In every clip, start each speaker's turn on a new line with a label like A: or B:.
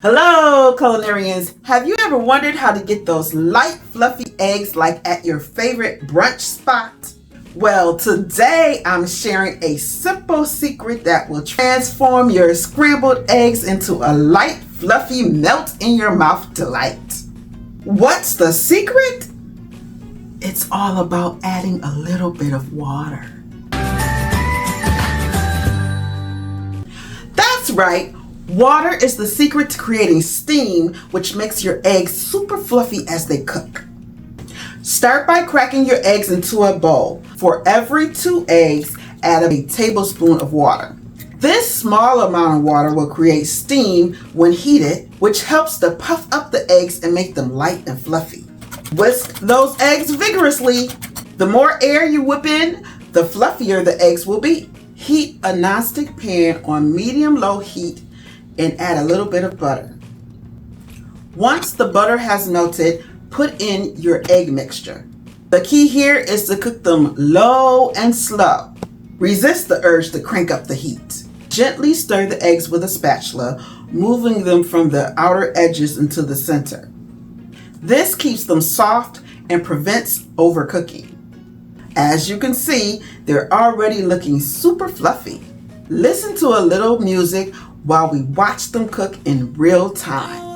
A: Hello, culinarians. Have you ever wondered how to get those light, fluffy eggs like at your favorite brunch spot? Well, today I'm sharing a simple secret that will transform your scrambled eggs into a light, fluffy, melt in your mouth delight. What's the secret? It's all about adding a little bit of water. That's right. Water is the secret to creating steam, which makes your eggs super fluffy as they cook. Start by cracking your eggs into a bowl. For every 2 eggs, add a tablespoon of water. This small amount of water will create steam when heated, which helps to puff up the eggs and make them light and fluffy. Whisk those eggs vigorously. The more air you whip in, the fluffier the eggs will be. Heat a nonstick pan on medium-low heat and add a little bit of butter. Once the butter has melted, put in your egg mixture. The key here is to cook them low and slow. Resist the urge to crank up the heat. Gently stir the eggs with a spatula, moving them from the outer edges into the center. This keeps them soft and prevents overcooking. As you can see, they're already looking super fluffy. Listen to a little music while we watch them cook in real time.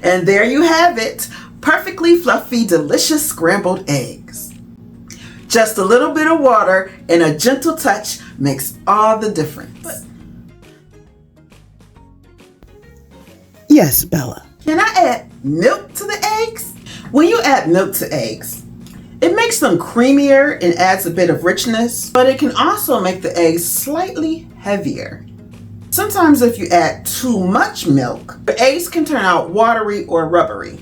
A: And there you have it, perfectly fluffy, delicious scrambled eggs. Just a little bit of water and a gentle touch makes all the difference. Yes, Bella. Can I add milk to the eggs? When you add milk to eggs, it makes them creamier and adds a bit of richness, but it can also make the eggs slightly heavier. Sometimes if you add too much milk, the eggs can turn out watery or rubbery.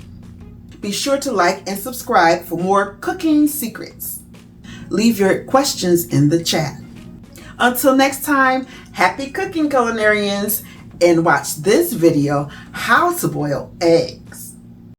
A: Be sure to like and subscribe for more cooking secrets. Leave your questions in the chat. Until next time, happy cooking, culinarians, and watch this video, how to boil eggs.